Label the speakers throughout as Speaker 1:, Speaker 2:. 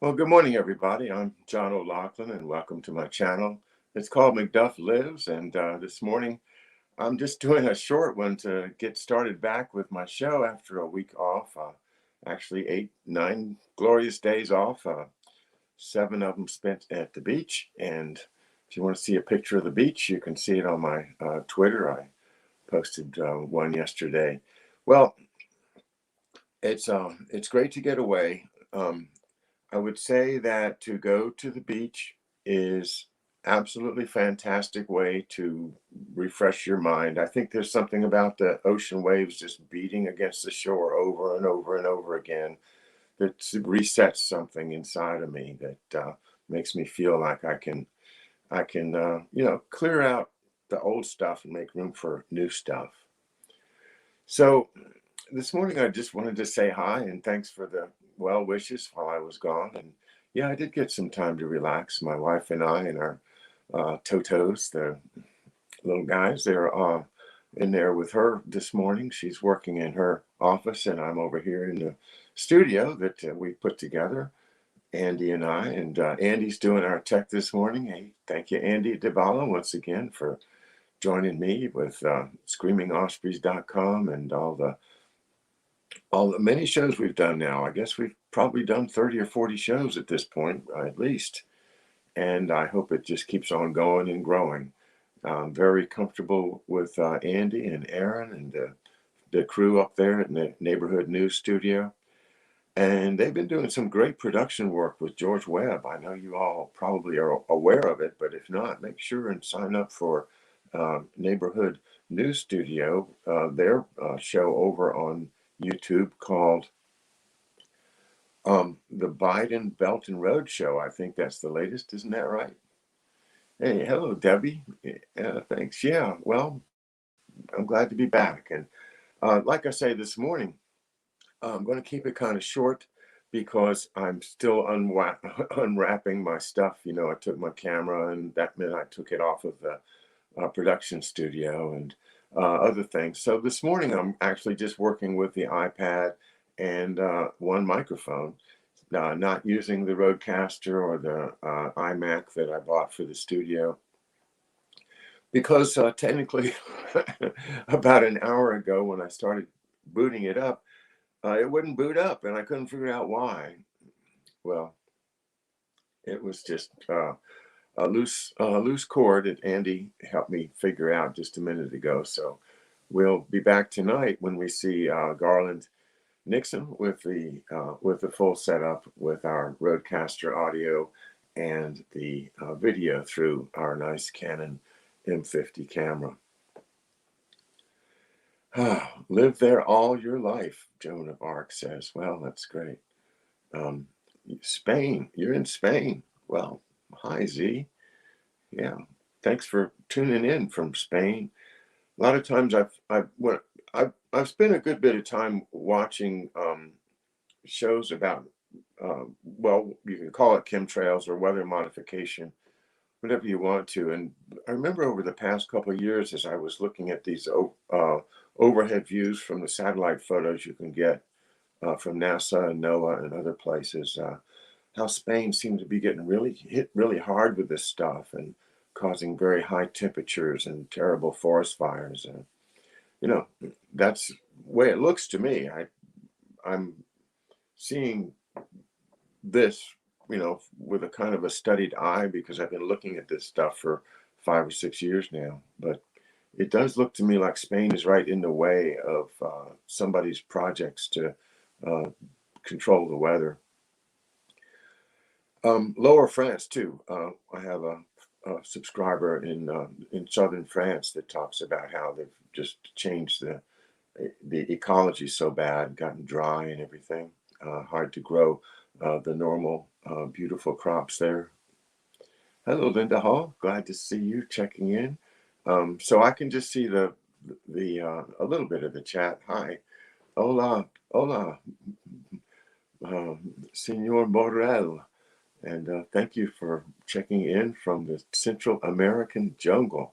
Speaker 1: Well, good morning, everybody. I'm John O'Loughlin, and welcome to my channel. It's called McDuff Lives, and this morning I'm just doing a short one to get started back with my show after a week off. Actually, 9 glorious days off, 7 of them spent at the beach. And if you want to see a picture of the beach, you can see it on my Twitter. I posted one yesterday. Well, it's great to get away. I would say that to go to the beach is absolutely fantastic way to refresh your mind. I think there's something about the ocean waves just beating against the shore over and over and over again that resets something inside of me that makes me feel like I can clear out the old stuff and make room for new stuff. So this morning I just wanted to say hi and thanks for the well wishes while I was gone. And yeah, I did get some time to relax. My wife and I and our Totos, the little guys, they're in there with her this morning. She's working in her office, and I'm over here in the studio that we put together, Andy and I. And Andy's doing our tech this morning. Hey, thank you, Andy DeValo, once again for joining me with screamingospreys.com and all the many shows we've done now. I guess we've probably done 30 or 40 shows at this point, at least. And I hope it just keeps on going and growing. I'm very comfortable with Andy and Aaron and the crew up there in the neighborhood news studio. And they've been doing some great production work with George Webb. I know you all probably are aware of it, but if not, make sure and sign up for Neighborhood News Studio, their show over on YouTube called the Biden Belt and Road Show. I think that's the latest, isn't that right? Hey, hello, Debbie. Thanks. Yeah, well, I'm glad to be back. And like I say this morning, I'm going to keep it kind of short because I'm still unwrapping my stuff. You know, I took my camera and that meant I took it off of the production studio and other things. So this morning, I'm actually just working with the iPad and one microphone, not using the Rodecaster or the iMac that I bought for the studio. Because technically, about an hour ago when I started booting it up, it wouldn't boot up, and I couldn't figure out why. Well, it was just a loose cord that Andy helped me figure out just a minute ago. So we'll be back tonight when we see Garland Nixon with the full setup with our Rodecaster audio and the video through our nice Canon M50 camera. Live there all your life, Joan of Arc says. Well, that's great. Spain, you're in Spain. Well, hi, Z. Yeah, thanks for tuning in from Spain. A lot of times I've spent a good bit of time watching shows about well, you can call it chemtrails or weather modification, whatever you want to. And I remember over the past couple of years, as I was looking at these overhead views from the satellite photos you can get from NASA and NOAA and other places, how Spain seemed to be getting hit really hard with this stuff and causing very high temperatures and terrible forest fires. And you know, that's the way it looks to me. I'm seeing this, with a kind of a studied eye because I've been looking at this stuff for 5 or 6 years now. But it does look to me like Spain is right in the way of somebody's projects to control the weather. Lower France too. I have a subscriber in southern France that talks about how they've just changed the ecology so bad, gotten dry and everything, hard to grow the normal beautiful crops there. Hello, Linda Hall. Glad to see you checking in. So I can just see the a little bit of the chat. Hi, hola, hola, Senor Borrell. And thank you for checking in from the Central American jungle.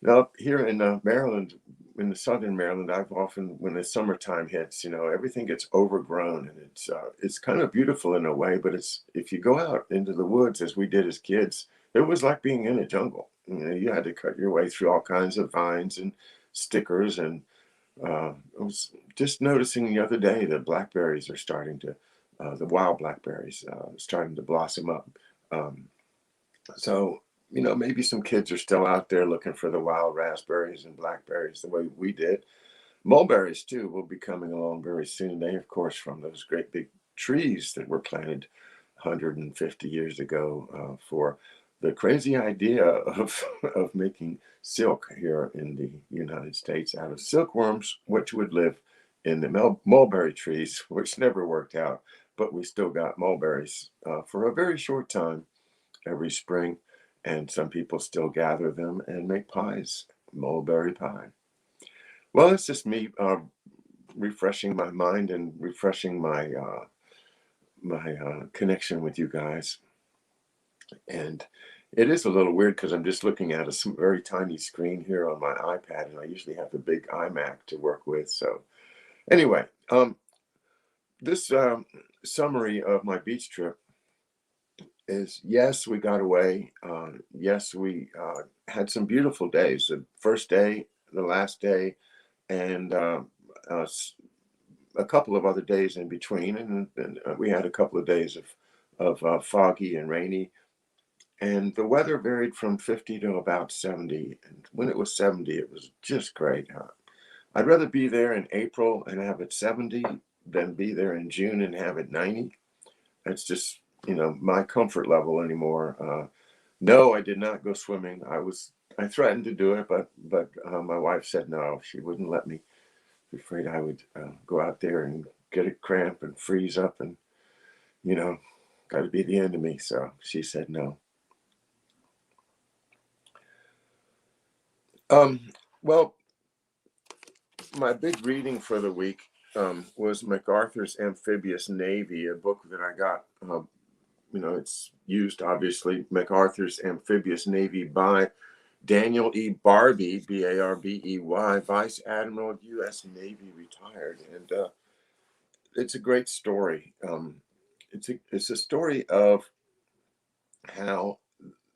Speaker 1: Now, here in Maryland, in the southern Maryland, I've often, when the summertime hits, everything gets overgrown, and it's kind of beautiful in a way, but it's if you go out into the woods as we did as kids, it was like being in a jungle. You had to cut your way through all kinds of vines and stickers, and I was just noticing the other day that blackberries are starting to, the wild blackberries, starting to blossom up. Um, so, maybe some kids are still out there looking for the wild raspberries and blackberries the way we did. Mulberries, too, will be coming along very soon. They, of course, from those great big trees that were planted 150 years ago for the crazy idea of, of making silk here in the United States out of silkworms, which would live in the mulberry trees, which never worked out. But we still got mulberries for a very short time every spring, and some people still gather them and make pies, mulberry pie. Well, it's just me refreshing my mind and refreshing my connection with you guys. And it is a little weird because I'm just looking at a very tiny screen here on my iPad, and I usually have the big iMac to work with. So anyway, this summary of my beach trip is, yes, we got away. Yes, we had some beautiful days. The first day, the last day, and a couple of other days in between. And we had a couple of days of foggy and rainy. And the weather varied from 50 to about 70. And when it was 70, it was just great. I'd rather be there in April and have it 70 than be there in June and have it 90. That's just, my comfort level anymore. No, I did not go swimming. I threatened to do it, but my wife said no, she wouldn't let me. Afraid I would go out there and get a cramp and freeze up, and got to be the end of me. So she said no. Well, my big reading for the week was MacArthur's Amphibious Navy, a book that I got. It's used, obviously, MacArthur's Amphibious Navy by Daniel E. Barbey, Barbey, Vice Admiral, U.S. Navy, retired. And it's a great story. It's a story of how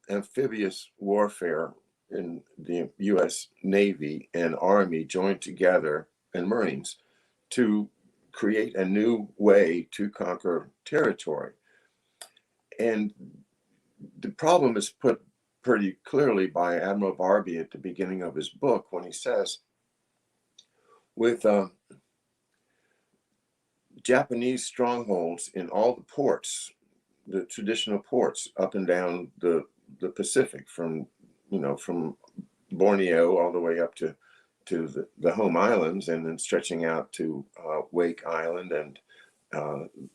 Speaker 1: amphibious warfare in the U.S. Navy and Army joined together, and Marines, to create a new way to conquer territory. And the problem is put pretty clearly by Admiral Barbey at the beginning of his book when he says, with Japanese strongholds in all the ports, the traditional ports up and down the Pacific, from Borneo all the way up to the home islands, and then stretching out to Wake Island and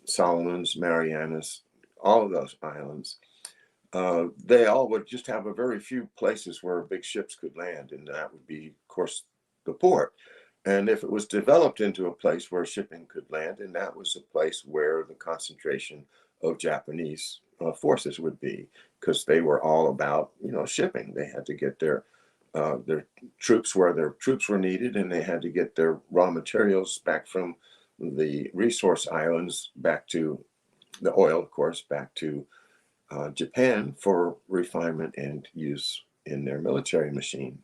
Speaker 1: Solomon's, Marianas, all of those islands. They all would just have a very few places where big ships could land, and that would be, of course, the port. And if it was developed into a place where shipping could land, and that was a place where the concentration of Japanese forces would be, because they were all about, shipping. They had to get their troops where their troops were needed, and they had to get their raw materials back from the resource islands back to the oil, of course, back to Japan for refinement and use in their military machine.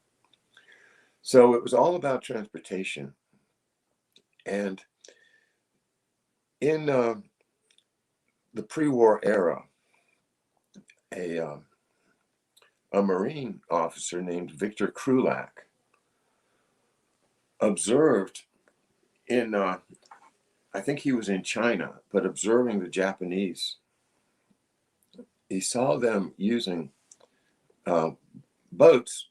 Speaker 1: So it was all about transportation. And in the pre-war era, a Marine officer named Victor Krulak observed I think he was in China, but observing the Japanese, he saw them using boats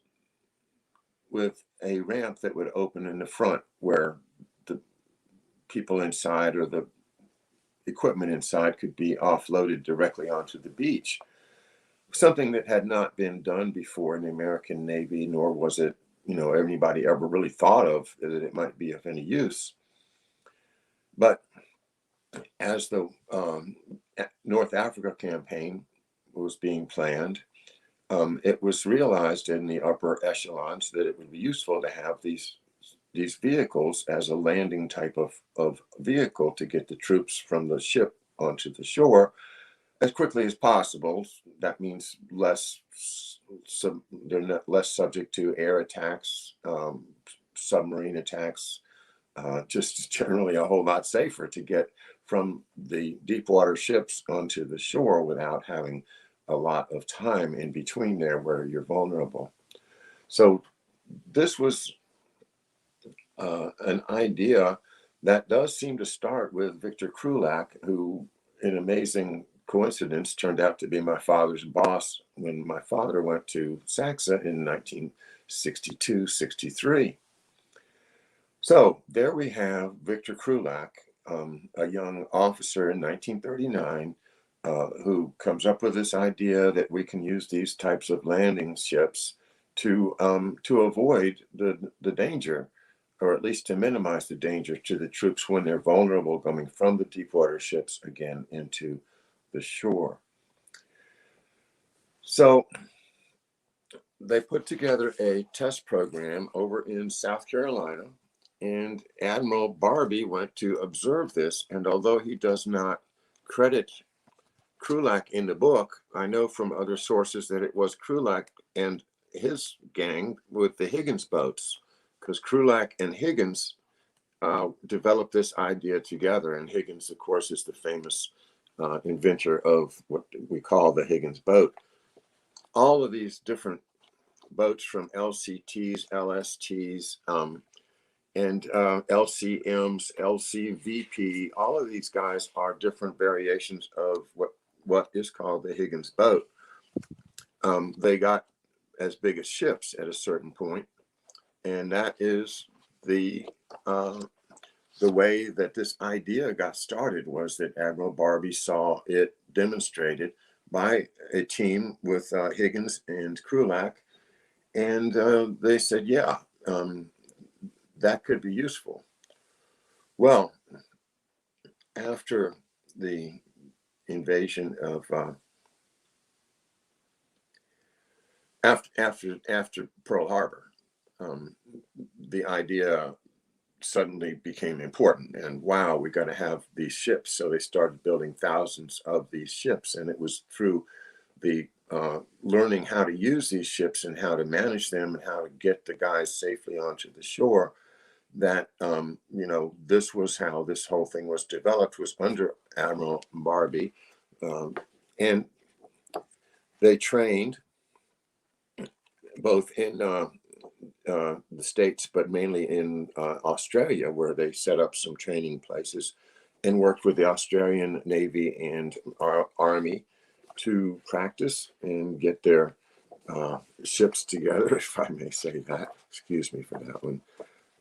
Speaker 1: with a ramp that would open in the front, where the people inside or the equipment inside could be offloaded directly onto the beach. Something that had not been done before in the American Navy, nor was it, anybody ever really thought of that it might be of any use. But as the North Africa campaign was being planned, it was realized in the upper echelons that it would be useful to have these these vehicles as a landing type of vehicle to get the troops from the ship onto the shore as quickly as possible. That means they're not less subject to air attacks, submarine attacks, just generally a whole lot safer to get from the deep water ships onto the shore without having a lot of time in between there where you're vulnerable. So this was an idea that does seem to start with Victor Krulak, who, in amazing coincidence, turned out to be my father's boss when my father went to SACSA in 1962-63. So there we have Victor Krulak, a young officer in 1939, who comes up with this idea that we can use these types of landing ships to avoid the danger, or at least to minimize the danger to the troops when they're vulnerable coming from the deep water ships again into the shore. So they put together a test program over in South Carolina, and Admiral Barbey went to observe this. And although he does not credit Krulak in the book, I know from other sources that it was Krulak and his gang with the Higgins boats, because Krulak and Higgins developed this idea together. And Higgins, of course, is the famous inventor of what we call the Higgins boat. All of these different boats, from LCTs, LSTs, and LCMs, LCVP, all of these guys are different variations of what is called the Higgins boat. They got as big as ships at a certain point, and that is the way that this idea got started, was that Admiral Barbey saw it demonstrated by a team with Higgins and Krulak, and they said, yeah, that could be useful. Well, after the invasion of after Pearl Harbor, the idea suddenly became important, and wow, we got to have these ships. So they started building thousands of these ships, and it was through the learning how to use these ships and how to manage them and how to get the guys safely onto the shore that this was how this whole thing was developed, was under Admiral Barbey, and they trained both in the States, but mainly in Australia, where they set up some training places and worked with the Australian Navy and Army to practice and get their ships together, if I may say that. Excuse me for that one.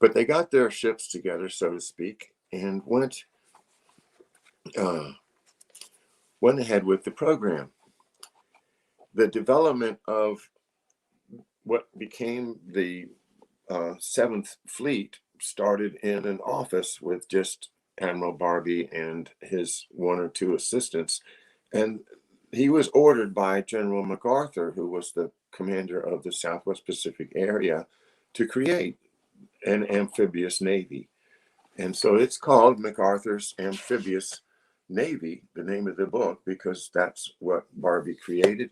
Speaker 1: But they got their ships together, so to speak, and went ahead with the program. The development of what became the Seventh Fleet started in an office with just Admiral Barbey and his one or two assistants, and he was ordered by General MacArthur, who was the commander of the Southwest Pacific area, to create an amphibious navy. And so it's called MacArthur's Amphibious Navy, the name of the book, because that's what Barbey created.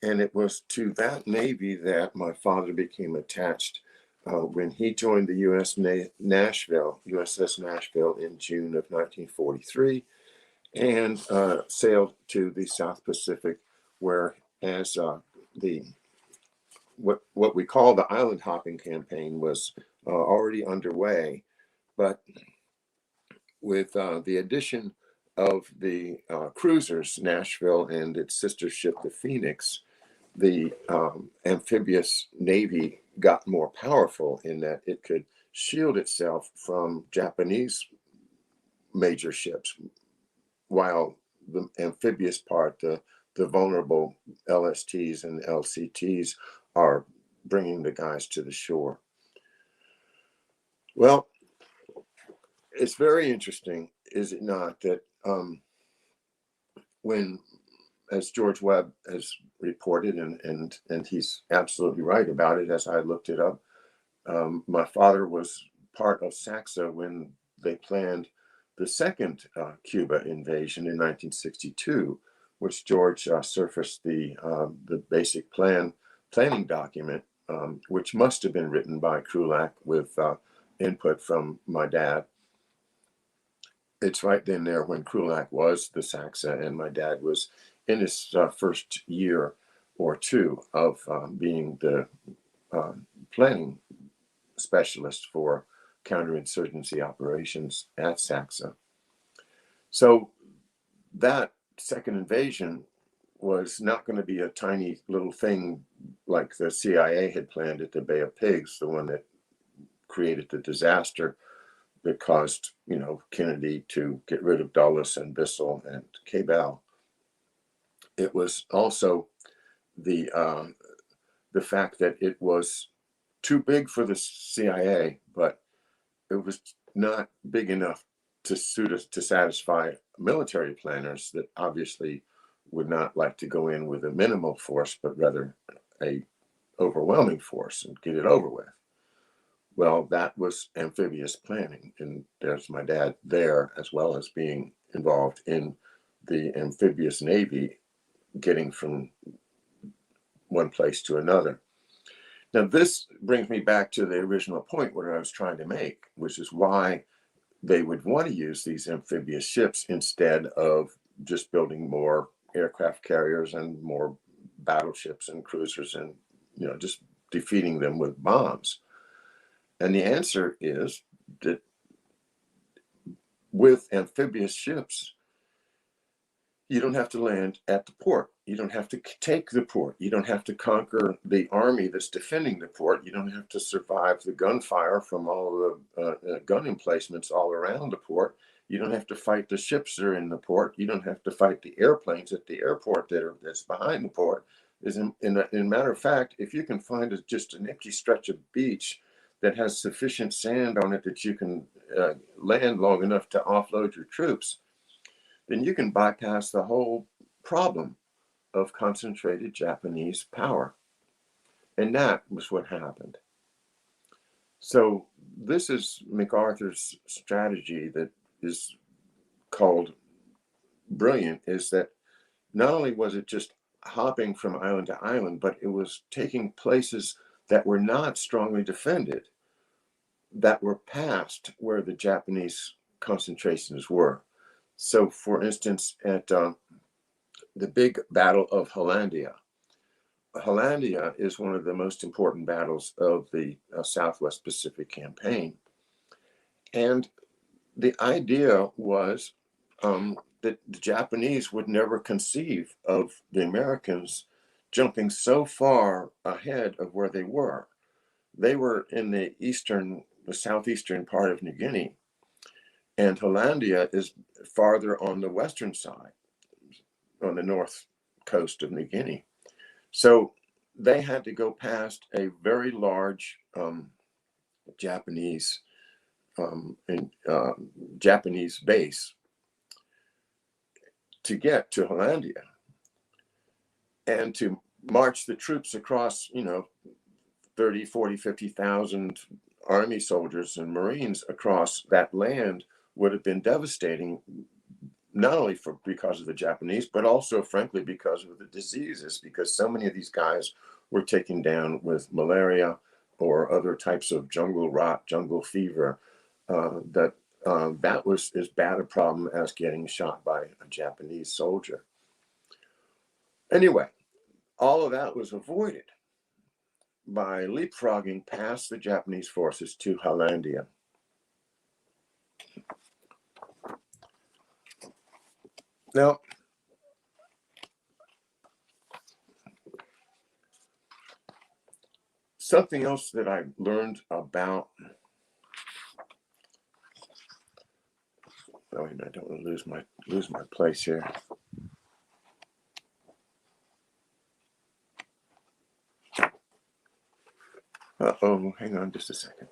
Speaker 1: And it was to that Navy that my father became attached when he joined the USS Nashville in June of 1943, and sailed to the South Pacific, where as what we call the island hopping campaign was already underway. But with the addition of the cruisers, Nashville and its sister ship, the Phoenix, the amphibious navy got more powerful in that it could shield itself from Japanese major ships, while the amphibious part, the vulnerable LSTs and LCTs, are bringing the guys to the shore. Well, it's very interesting, is it not, that when, as George Webb has reported, and he's absolutely right about it, as I looked it up, my father was part of Saxa when they planned the second Cuba invasion in 1962, which George surfaced the basic planning document, which must have been written by Krulak with input from my dad. It's right then there when Krulak was the Saxa and my dad was in his first year or two of being the planning specialist for counterinsurgency operations at Saxa. So that second invasion was not going to be a tiny little thing like the CIA had planned at the Bay of Pigs, the one that created the disaster that caused, Kennedy to get rid of Dulles and Bissell and Cabell. It was also the fact that it was too big for the CIA, but it was not big enough to satisfy military planners that obviously would not like to go in with a minimal force, but rather a overwhelming force and get it over with. Well, that was amphibious planning, and there's my dad there, as well as being involved in the amphibious Navy, getting from one place to another. Now, this brings me back to the original point what I was trying to make, which is why they would want to use these amphibious ships instead of just building more aircraft carriers and more battleships and cruisers and, just defeating them with bombs. And the answer is that with amphibious ships, you don't have to land at the port. You don't have to take the port. You don't have to conquer the army that's defending the port. You don't have to survive the gunfire from all the gun emplacements all around the port. You don't have to fight the ships that are in the port. You don't have to fight the airplanes at the airport that's behind the port. In a matter of fact, if you can find just an empty stretch of beach that has sufficient sand on it that you can land long enough to offload your troops, then you can bypass the whole problem of concentrated Japanese power. And that was what happened. So this is MacArthur's strategy that is called brilliant, is that not only was it just hopping from island to island, but it was taking places that were not strongly defended, that were past where the Japanese concentrations were. So, for instance, at the big battle of Hollandia. Hollandia is one of the most important battles of the Southwest Pacific Campaign. And the idea was that the Japanese would never conceive of the Americans jumping so far ahead of where they were. They were in the southeastern part of New Guinea, and Hollandia is farther on the western side, on the north coast of New Guinea. So they had to go past a very large Japanese Japanese base to get to Hollandia, and to march the troops across, 30, 40, 50,000 Army soldiers and Marines across that land would have been devastating, not only because of the Japanese, but also, frankly, because of the diseases, because so many of these guys were taken down with malaria or other types of jungle rot, jungle fever, that was as bad a problem as getting shot by a Japanese soldier. Anyway, all of that was avoided by leapfrogging past the Japanese forces to Hollandia. Now, something else that I learned about, I don't want to lose my place here. Uh-oh, hang on just a second.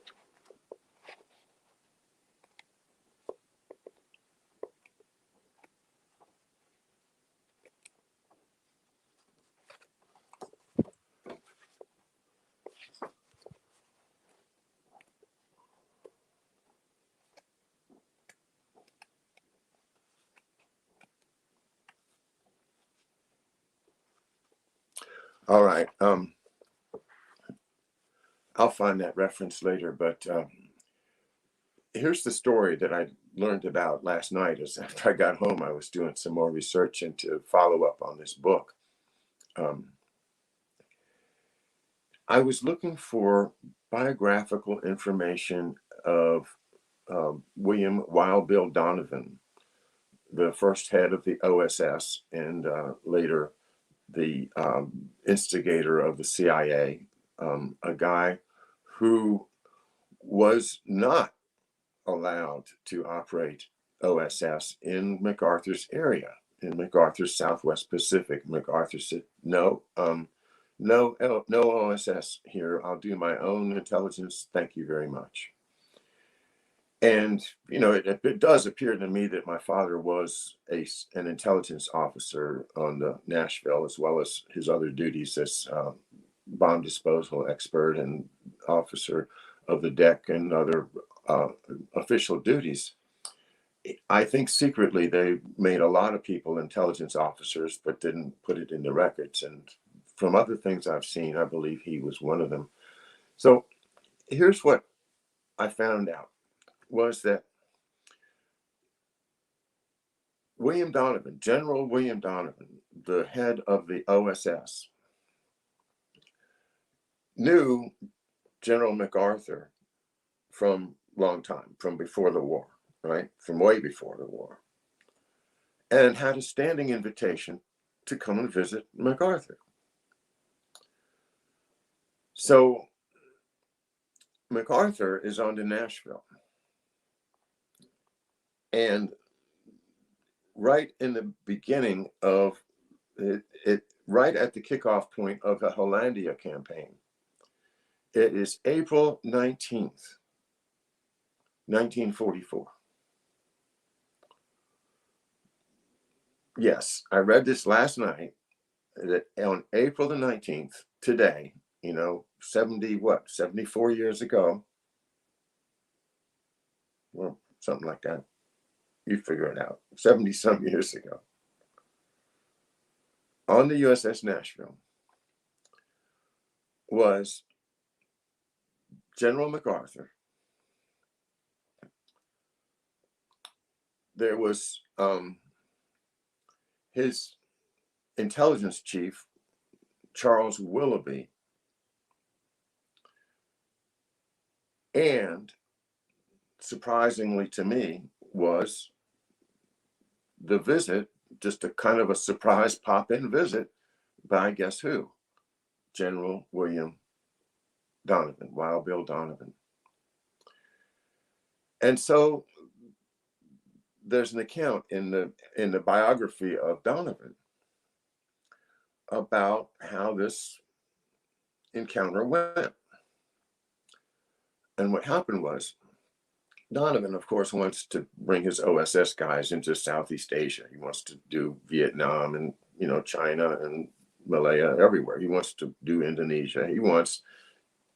Speaker 1: All right. I'll find that reference later, but here's the story that I learned about last night. As after I got home, I was doing some more research and to follow up on this book. I was looking for biographical information of William Wild Bill Donovan, the first head of the OSS and later the instigator of the CIA, a guy who was not allowed to operate OSS in MacArthur's area, in MacArthur's Southwest Pacific. MacArthur said, no, no OSS here. I'll do my own intelligence. Thank you very much. And, you know, it does appear to me that my father was an intelligence officer on the Nashville, as well as his other duties as bomb disposal expert and officer of the deck and other official duties. I think secretly they made a lot of people intelligence officers, but didn't put it in the records. And from other things I've seen, I believe he was one of them. So here's what I found out was that William Donovan, General William Donovan, the head of the OSS, knew General MacArthur from long time, from before the war, right? From way before the war, and had a standing invitation to come and visit MacArthur. So MacArthur is on to Nashville. And right in the beginning of it, right at the kickoff point of the Hollandia campaign, it is April 19th, 1944. Yes, I read this last night, that on April the 19th, today, you know, 74 years ago, well, something like that. You figure it out. 70 some years ago, on the USS Nashville was General MacArthur. There was his intelligence chief, Charles Willoughby, and surprisingly to me was the visit, just a kind of a surprise pop-in visit by guess who? General William Donovan, Wild Bill Donovan. And so there's an account in the biography of Donovan about how this encounter went. And what happened was, Donovan, of course, wants to bring his OSS guys into Southeast Asia. He wants to do Vietnam and, you know, China and Malaya, everywhere. He wants to do Indonesia. He wants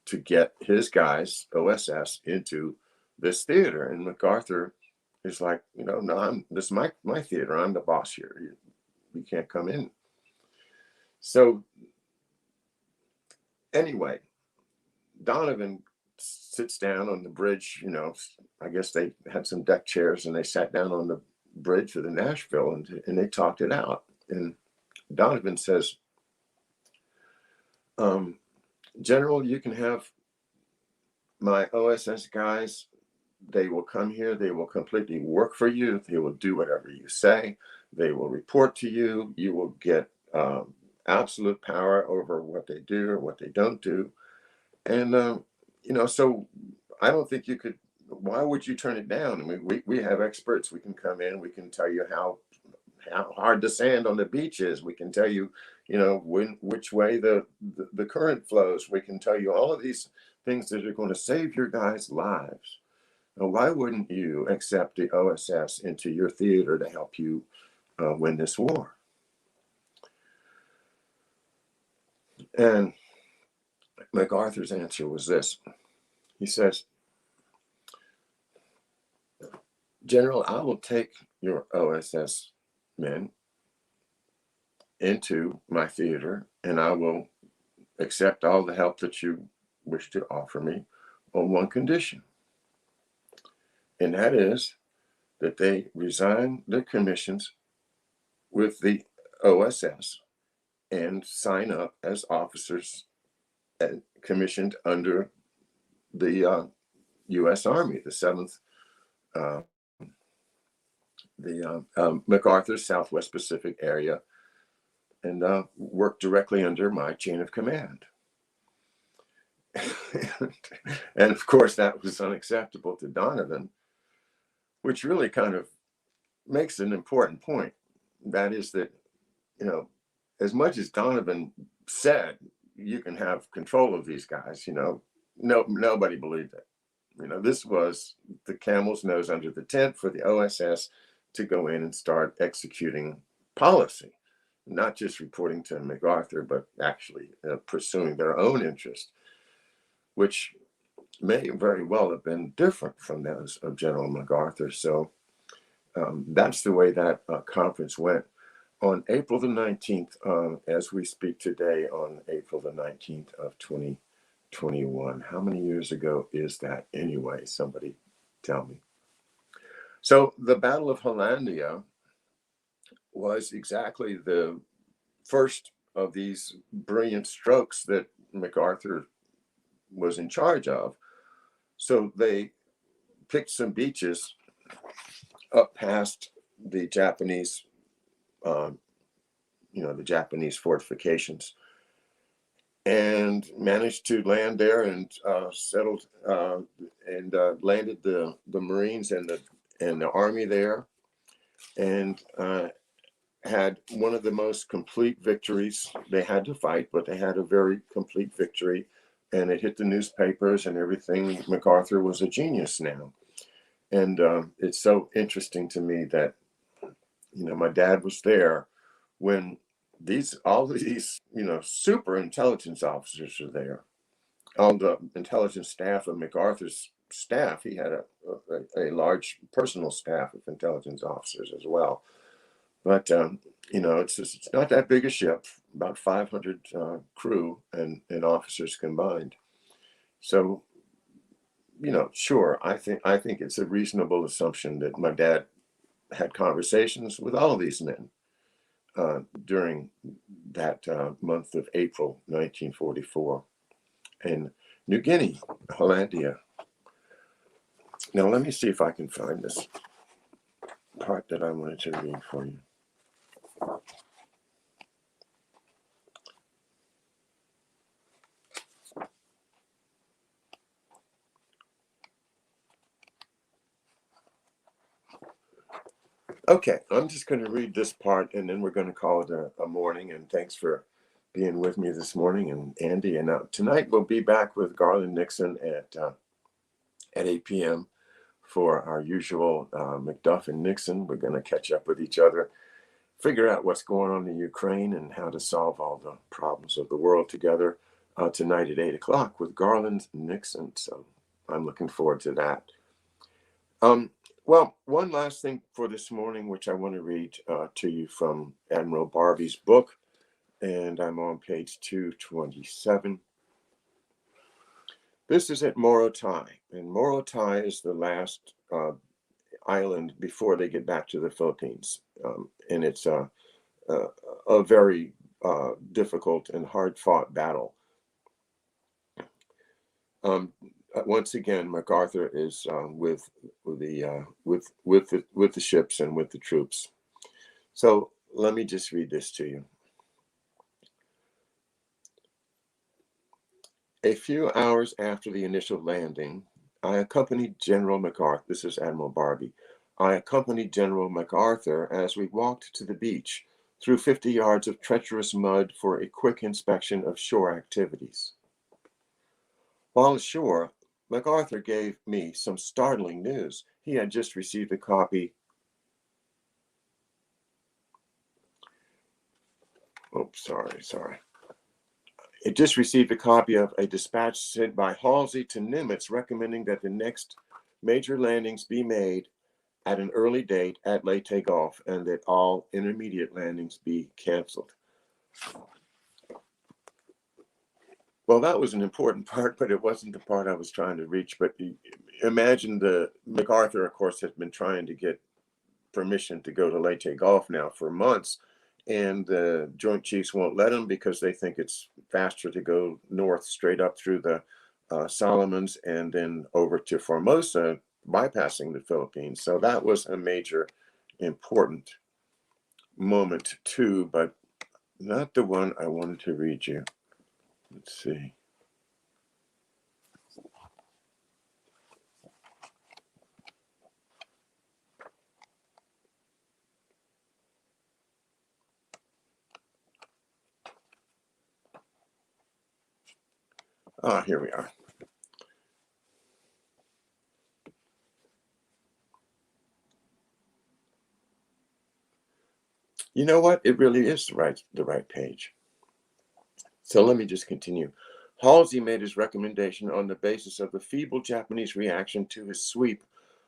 Speaker 1: to get his guys, OSS, into this theater. And MacArthur is like, you know, no, this is my theater. I'm the boss here. You can't come in. So anyway, Donovan sits down on the bridge, you know, I guess they had some deck chairs and they sat down on the bridge of the Nashville and they talked it out. And Donovan says, General, you can have my OSS guys. They will come here. They will completely work for you. They will do whatever you say. They will report to you. You will get absolute power over what they do or what they don't do. And, you know, so I don't think you could, why would you turn it down? I mean, we have experts. We can come in. We can tell you how hard the sand on the beach is. We can tell you, you know, which way the current flows. We can tell you all of these things that are going to save your guys' lives. Now, why wouldn't you accept the OSS into your theater to help you win this war? And MacArthur's answer was this. He says, General, I will take your OSS men into my theater and I will accept all the help that you wish to offer me on one condition, and that is that they resign their commissions with the OSS and sign up as officers and commissioned under the U.S. Army, the 7th, MacArthur Southwest Pacific area, and work directly under my chain of command. And of course, that was unacceptable to Donovan, which really kind of makes an important point. That is that, as much as Donovan said, you can have control of these guys, nobody believed it. This was the camel's nose under the tent for the OSS to go in and start executing policy, not just reporting to MacArthur, but actually pursuing their own interest, which may very well have been different from those of General MacArthur. So that's the way that conference went. On April the 19th, as we speak today, on April the 19th of 2021. How many years ago is that anyway? Somebody tell me. So the Battle of Hollandia was exactly the first of these brilliant strokes that MacArthur was in charge of. So they picked some beaches up past the Japanese, the Japanese fortifications, and managed to land there and settled and landed the Marines and the Army there, and had one of the most complete victories. They had to fight, but they had a very complete victory, and it hit the newspapers and everything. MacArthur was a genius now. And it's so interesting to me that, my dad was there when all these, super intelligence officers are there. All the intelligence staff of MacArthur's staff, he had a large personal staff of intelligence officers as well. But, it's not that big a ship, about 500 crew and officers combined. So, sure, I think it's a reasonable assumption that my dad had conversations with all of these men during that month of April 1944 in New Guinea, Hollandia. Now, let me see if I can find this part that I wanted to read for you. Okay, I'm just going to read this part, and then we're going to call it a morning. And thanks for being with me this morning, and Andy. And tonight we'll be back with Garland Nixon at 8 p.m. for our usual McDuff and Nixon. We're going to catch up with each other, figure out what's going on in Ukraine, and how to solve all the problems of the world together tonight at 8 o'clock with Garland Nixon. So I'm looking forward to that. Well, one last thing for this morning, which I want to read to you from Admiral Barbey's book, and I'm on page 227. This is at Morotai, and Morotai is the last island before they get back to the Philippines, and it's a very difficult and hard-fought battle. Once again, MacArthur is with the ships and with the troops. So let me just read this to you. A few hours after the initial landing, I accompanied General MacArthur. This is Admiral Barbey. I accompanied General MacArthur as we walked to the beach through 50 yards of treacherous mud for a quick inspection of shore activities. While ashore, MacArthur gave me some startling news. He had just received a copy. Sorry. It just received a copy of a dispatch sent by Halsey to Nimitz recommending that the next major landings be made at an early date at Leyte Gulf and that all intermediate landings be canceled. Well, that was an important part, but it wasn't the part I was trying to reach. But imagine the MacArthur, of course, has been trying to get permission to go to Leyte Gulf now for months, and the Joint Chiefs won't let him because they think it's faster to go north straight up through the Solomons and then over to Formosa, bypassing the Philippines. So that was a major important moment too, but not the one I wanted to read you. Let's see. Ah, here we are. You know what? It really is the right page. So let me just continue. Halsey made his recommendation on the basis of the feeble Japanese reaction to his sweep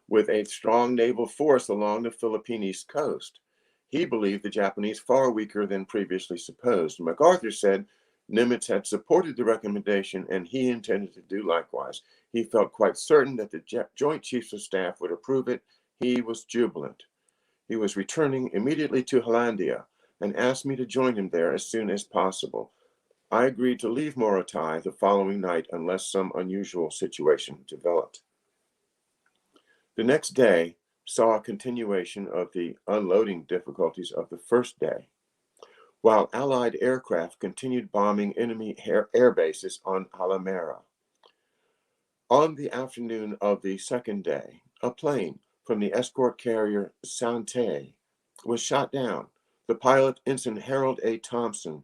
Speaker 1: with a strong naval force along the Philippines coast. He believed the Japanese far weaker than previously supposed. MacArthur said Nimitz had supported the recommendation and he intended to do likewise. He felt quite certain that the Joint Chiefs of Staff would approve it. He was jubilant. He was returning immediately to Hollandia and asked me to join him there as soon as possible. I agreed to leave Morotai the following night unless some unusual situation developed. The next day saw a continuation of the unloading difficulties of the first day, while Allied aircraft continued bombing enemy air bases on Halmahera. On the afternoon of the second day, a plane from the escort carrier Sante was shot down. The pilot, Ensign Harold A. Thompson,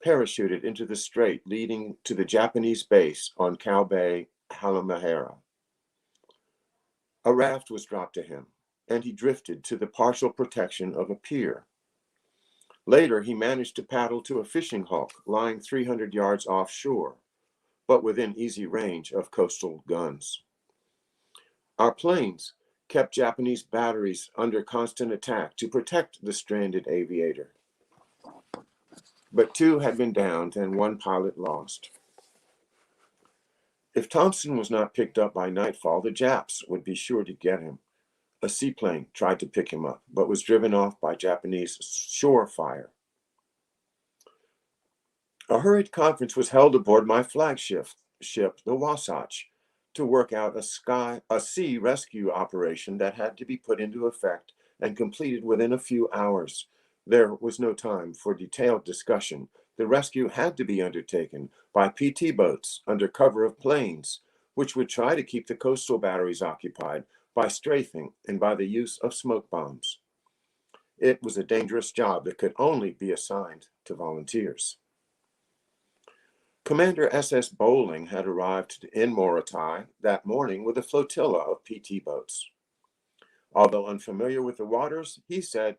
Speaker 1: parachuted into the strait leading to the Japanese base on Cow Bay, Halmahera. A raft was dropped to him, and he drifted to the partial protection of a pier. Later, he managed to paddle to a fishing hulk lying 300 yards offshore, but within easy range of coastal guns. Our planes kept Japanese batteries under constant attack to protect the stranded aviator. But 2 had been downed and 1 pilot lost. If Thompson was not picked up by nightfall, the Japs would be sure to get him. A seaplane tried to pick him up, but was driven off by Japanese shore fire. A hurried conference was held aboard my flagship ship, the Wasatch, to work out a sea rescue operation that had to be put into effect and completed within a few hours. There was no time for detailed discussion. The rescue had to be undertaken by PT boats under cover of planes, which would try to keep the coastal batteries occupied by strafing and by the use of smoke bombs. It was a dangerous job that could only be assigned to volunteers. Commander S.S. Bowling had arrived in Morotai that morning with a flotilla of PT boats. Although unfamiliar with the waters, he said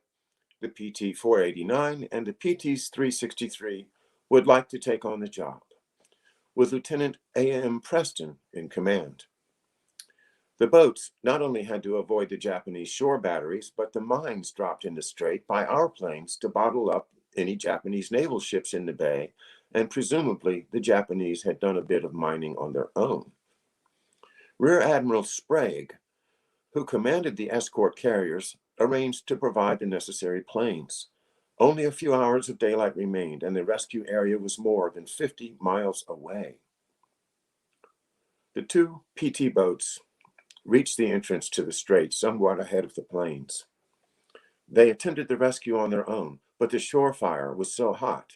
Speaker 1: the PT 489 and the PTs 363 would like to take on the job, with Lieutenant A.M. Preston in command. The boats not only had to avoid the Japanese shore batteries, but the mines dropped in the strait by our planes to bottle up any Japanese naval ships in the bay, and presumably the Japanese had done a bit of mining on their own. Rear Admiral Sprague, who commanded the escort carriers, arranged to provide the necessary planes. Only a few hours of daylight remained, and the rescue area was more than 50 miles away. The 2 PT boats reached the entrance to the strait somewhat ahead of the planes. They attempted the rescue on their own, but the shore fire was so hot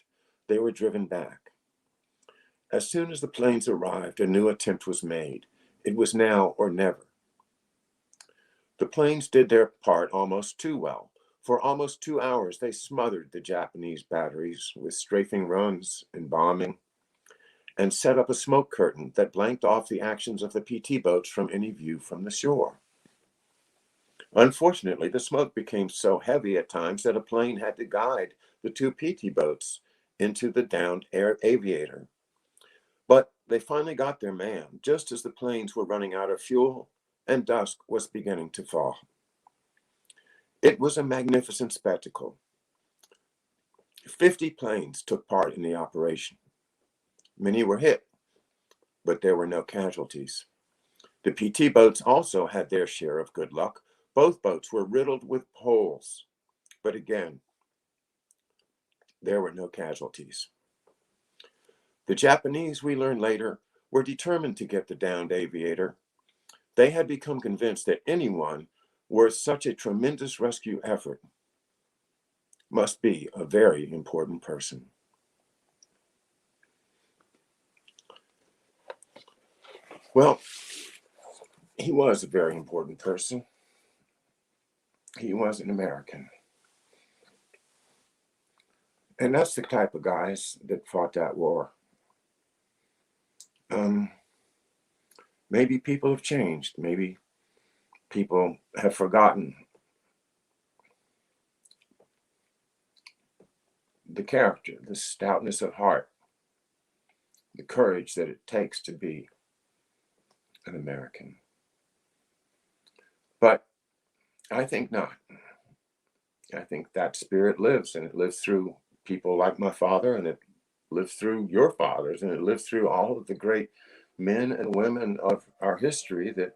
Speaker 1: they were driven back. As soon as the planes arrived, a new attempt was made. It was now or never. The planes did their part almost too well. For almost 2 hours, they smothered the Japanese batteries with strafing runs and bombing, and set up a smoke curtain that blanked off the actions of the PT boats from any view from the shore. Unfortunately, the smoke became so heavy at times that a plane had to guide the 2 PT boats into the downed aviator. But they finally got their man, just as the planes were running out of fuel and dusk was beginning to fall. It was a magnificent spectacle. 50 planes took part in the operation. Many were hit, but there were no casualties. The PT boats also had their share of good luck. Both boats were riddled with holes, but again, there were no casualties. The Japanese, we learned later, were determined to get the downed aviator. They had become convinced that anyone worth such a tremendous rescue effort must be a very important person. Well, he was a very important person. He was an American. And that's the type of guys that fought that war. Maybe people have changed. Maybe people have forgotten the character, the stoutness of heart, the courage that it takes to be an American. But I think not. I think that spirit lives, and it lives through people like my father, and it lives through your fathers, and it lives through all of the great men and women of our history that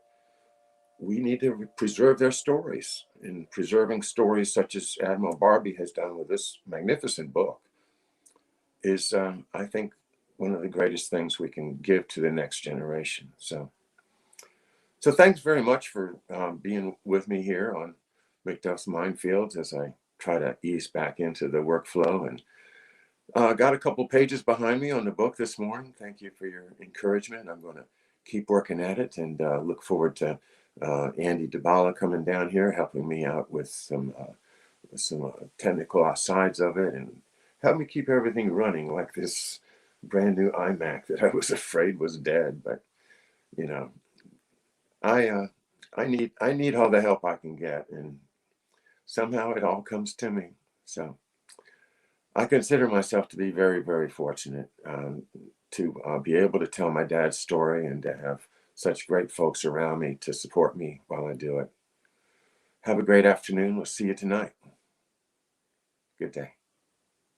Speaker 1: we need to preserve their stories. And preserving stories such as Admiral Barbey has done with this magnificent book is, I think, one of the greatest things we can give to the next generation. So thanks very much for being with me here on McDuff's Mindfields as I try to ease back into the workflow. And got a couple pages behind me on the book this morning. Thank you for your encouragement. I'm going to keep working at it, and look forward to Andy DeBala coming down here, helping me out with some technical sides of it, and help me keep everything running, like this brand new iMac that I was afraid was dead. But you know, I need all the help I can get, and somehow it all comes to me. So I consider myself to be very, very fortunate to be able to tell my dad's story and to have such great folks around me to support me while I do it. Have a great afternoon. We'll see you tonight. Good day.